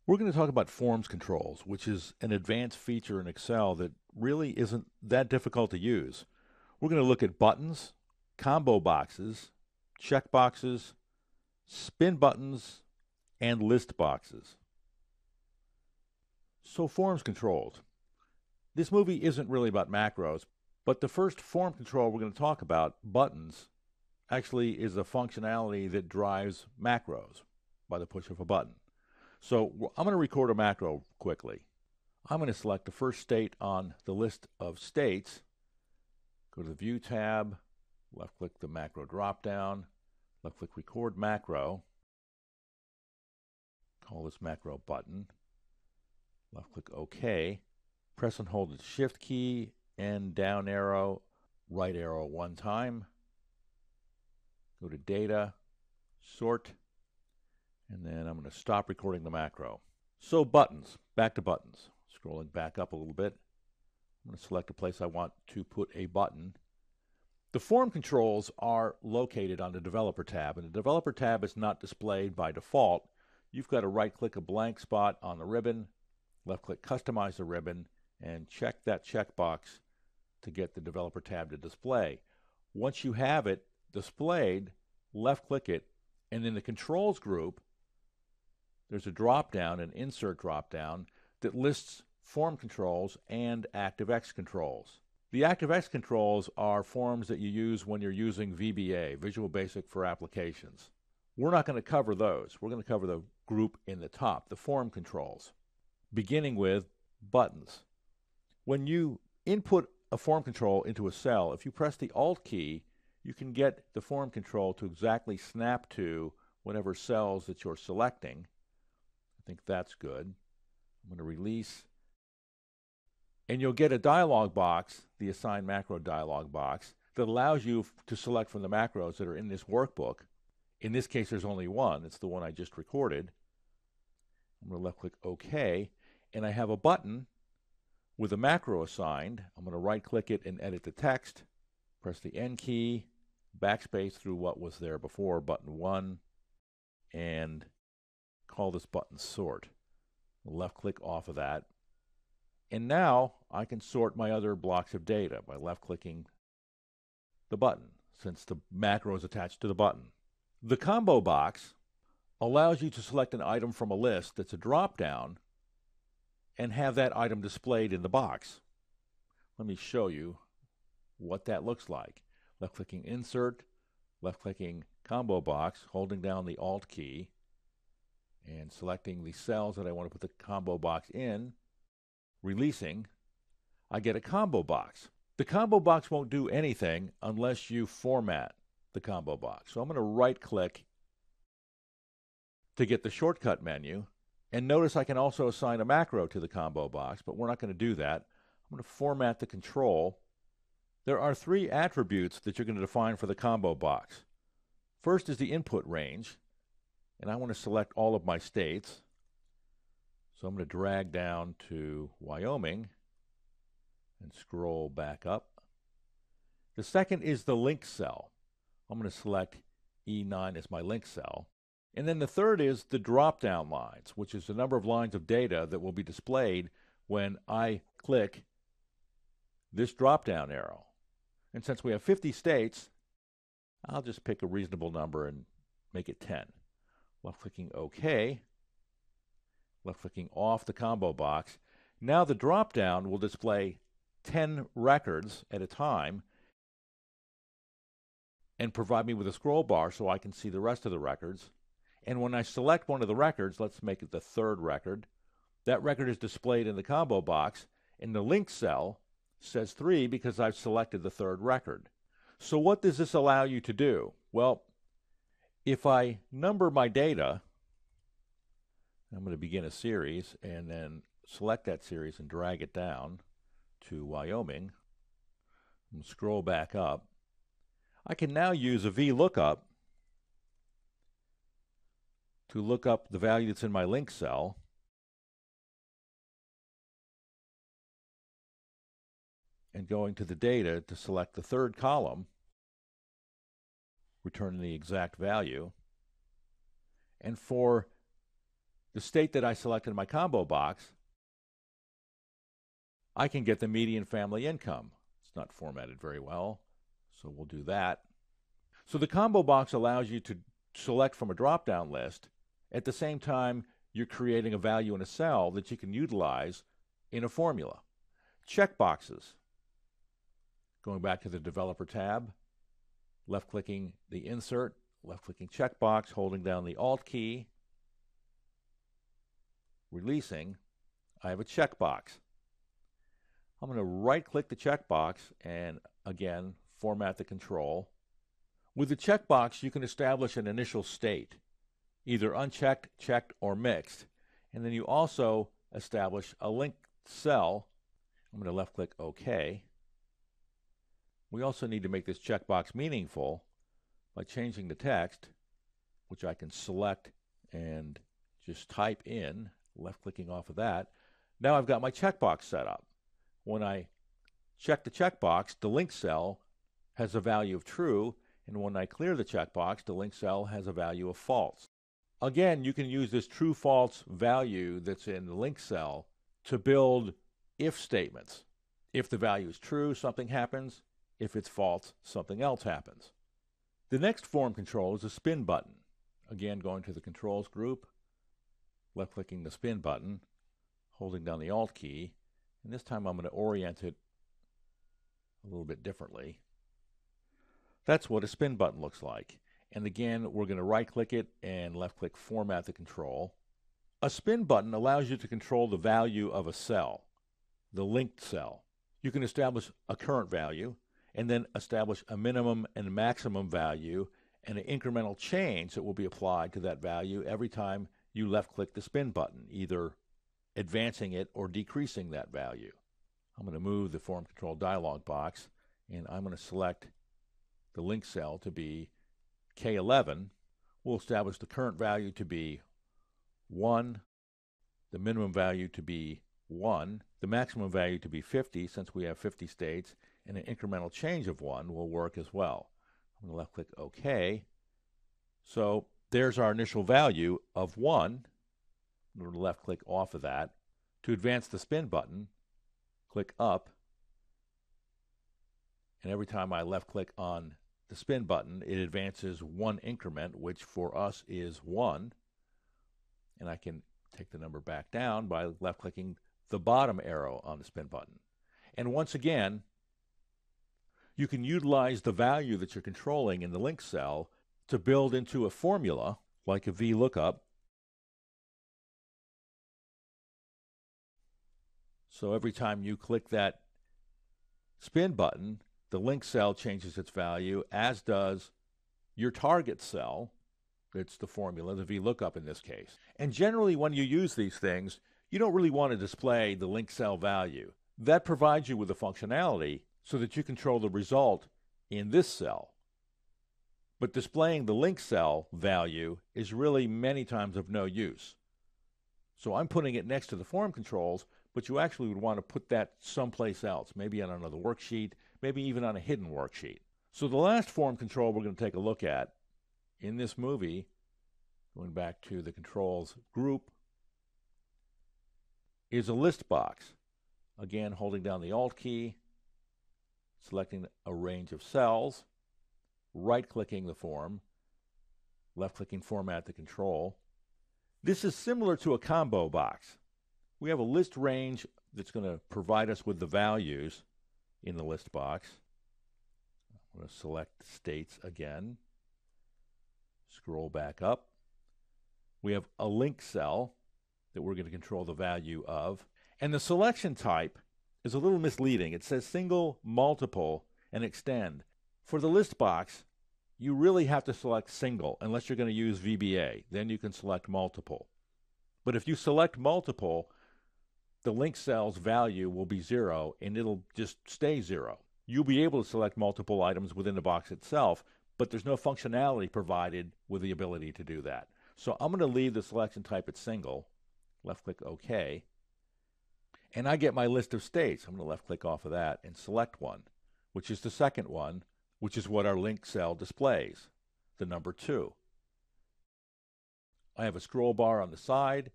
We're going to talk about forms controls, which is an advanced feature in Excel that really isn't that difficult to use. We're going to look at buttons, combo boxes, check boxes, spin buttons, and list boxes. So forms controls. This movie isn't really about macros, but the first form control we're going to talk about, buttons, actually is a functionality that drives macros by the push of a button. So I'm going to record a macro quickly. I'm going to select the first state on the list of states, go to the View tab, left-click the macro drop-down, left-click Record Macro, call this macro button, left-click OK, press and hold the Shift key and down arrow, right arrow one time, go to Data, Sort, and then I'm going to stop recording the macro. So buttons, back to buttons. Scrolling back up a little bit, I'm going to select a place I want to put a button. The form controls are located on the Developer tab, and the Developer tab is not displayed by default. You've got to right-click a blank spot on the ribbon, left-click Customize the ribbon, and check that checkbox to get the Developer tab to display. Once you have it displayed, left-click it, and in the Controls group, there's a drop-down, an Insert drop-down, that lists form controls and ActiveX controls. The ActiveX controls are forms that you use when you're using VBA, Visual Basic for Applications. We're not going to cover those. We're going to cover the group in the top, the form controls, beginning with buttons. When you input a form control into a cell, if you press the Alt key, you can get the form control to exactly snap to whatever cells that you're selecting. I think that's good. I'm going to release. And you'll get a dialog box, the Assign Macro dialog box, that allows you to select from the macros that are in this workbook. In this case, there's only one. It's the one I just recorded. I'm going to left-click OK, and I have a button with a macro assigned. I'm going to right-click it and edit the text, press the N key, backspace through what was there before, button 1, and call this button Sort. Left-click off of that. And now I can sort my other blocks of data by left-clicking the button, since the macro is attached to the button. The combo box allows you to select an item from a list that's a drop-down and have that item displayed in the box. Let me show you what that looks like. Left-clicking Insert, left-clicking Combo Box, holding down the Alt key, and selecting the cells that I want to put the combo box in, releasing, I get a combo box. The combo box won't do anything unless you format the combo box. So I'm going to right-click to get the shortcut menu, and notice I can also assign a macro to the combo box, but we're not going to do that. I'm going to format the control. There are 3 attributes that you're going to define for the combo box. First is the input range, and I want to select all of my states. So I'm going to drag down to Wyoming and scroll back up. The second is the link cell. I'm going to select E9 as my link cell. And then the third is the drop-down lines, which is the number of lines of data that will be displayed when I click this drop-down arrow. And since we have 50 states, I'll just pick a reasonable number and make it 10. Left-clicking OK. Left-clicking off the combo box. Now the drop-down will display 10 records at a time and provide me with a scroll bar so I can see the rest of the records. And when I select one of the records, let's make it the 3rd record, that record is displayed in the combo box, and the link cell says 3 because I've selected the 3rd record. So what does this allow you to do? Well, if I number my data, I'm going to begin a series and then select that series and drag it down to Wyoming and scroll back up. I can now use a VLOOKUP to look up the value that's in my link cell and going to the data to select the 3rd column, returning the exact value. And for the state that I selected in my combo box, I can get the median family income. It's not formatted very well, so we'll do that. So the combo box allows you to select from a drop-down list. At the same time, you're creating a value in a cell that you can utilize in a formula. Checkboxes. Going back to the Developer tab, left-clicking the Insert, left-clicking Checkbox, holding down the Alt key, releasing, I have a checkbox. I'm going to right-click the checkbox and, again, format the control. With the checkbox, you can establish an initial state, either unchecked, checked, or mixed. And then you also establish a linked cell. I'm going to left-click OK. We also need to make this checkbox meaningful by changing the text, which I can select and just type in, left-clicking off of that. Now I've got my checkbox set up. When I check the checkbox, the linked cell has a value of true, and when I clear the checkbox, the linked cell has a value of false. Again, you can use this true-false value that's in the linked cell to build if statements. If the value is true, something happens. If it's false, something else happens. The next form control is a spin button. Again, going to the Controls group, left-clicking the spin button, holding down the Alt key, and this time I'm going to orient it a little bit differently. That's what a spin button looks like. And again, we're going to right-click it and left-click Format the control. A spin button allows you to control the value of a cell, the linked cell. You can establish a current value and then establish a minimum and maximum value and an incremental change that will be applied to that value every time you left-click the spin button, either advancing it or decreasing that value. I'm going to move the Form Control dialog box, and I'm going to select the link cell to be K11. We'll establish the current value to be 1, the minimum value to be 1, the maximum value to be 50, since we have 50 states, and an incremental change of 1 will work as well. I'm going to left-click OK. So there's our initial value of 1. I'm going to left-click off of that. To advance the spin button, click up, and every time I left-click on the spin button, it advances 1 increment, which for us is 1. And I can take the number back down by left-clicking the bottom arrow on the spin button. And once again, you can utilize the value that you're controlling in the link cell to build into a formula, like a VLOOKUP. So every time you click that spin button, the link cell changes its value, as does your target cell. It's the formula, the VLOOKUP in this case. And generally, when you use these things, you don't really want to display the link cell value. That provides you with the functionality so that you control the result in this cell. But displaying the link cell value is really many times of no use. So I'm putting it next to the form controls, but you actually would want to put that someplace else, maybe on another worksheet, maybe even on a hidden worksheet. So the last form control we're going to take a look at in this movie, going back to the Controls group, is a list box. Again, holding down the Alt key, selecting a range of cells, right-clicking the form, left-clicking Format the control. This is similar to a combo box. We have a list range that's going to provide us with the values in the list box. I'm going to select states again. Scroll back up. We have a link cell that we're going to control the value of. And the selection type is a little misleading. It says single, multiple, and extend. For the list box, you really have to select single unless you're going to use VBA. Then you can select multiple. But if you select multiple, the link cell's value will be 0 and it'll just stay 0. You'll be able to select multiple items within the box itself, but there's no functionality provided with the ability to do that. So I'm going to leave the selection type at single, left-click OK, and I get my list of states. I'm going to left-click off of that and select one, which is the second one, which is what our link cell displays, the number 2. I have a scroll bar on the side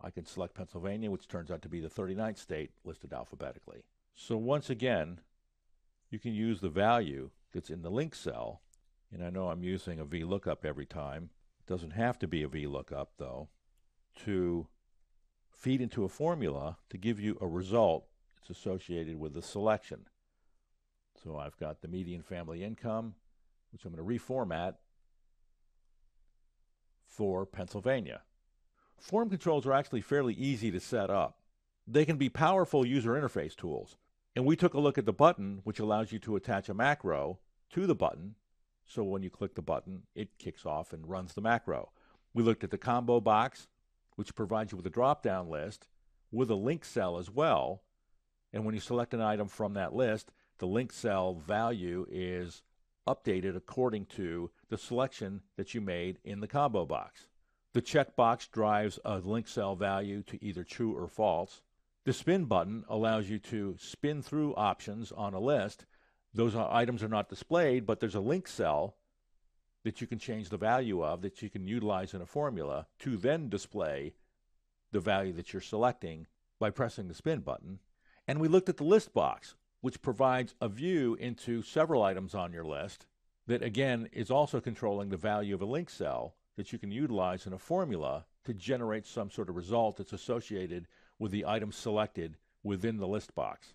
I can select Pennsylvania, which turns out to be the 39th state listed alphabetically. So once again, you can use the value that's in the link cell, and I know I'm using a VLOOKUP every time. It doesn't have to be a VLOOKUP though, to feed into a formula to give you a result that's associated with the selection. So I've got the median family income, which I'm going to reformat for Pennsylvania. Form controls are actually fairly easy to set up. They can be powerful user interface tools. And we took a look at the button, which allows you to attach a macro to the button. So when you click the button, it kicks off and runs the macro. We looked at the combo box, which provides you with a drop-down list with a link cell as well. And when you select an item from that list, the link cell value is updated according to the selection that you made in the combo box. The checkbox drives a link cell value to either true or false. The spin button allows you to spin through options on a list. Those items are not displayed, but there's a link cell that you can change the value of, that you can utilize in a formula to then display the value that you're selecting by pressing the spin button. And we looked at the list box, which provides a view into several items on your list that, again, is also controlling the value of a link cell that you can utilize in a formula to generate some sort of result that's associated with the item selected within the list box.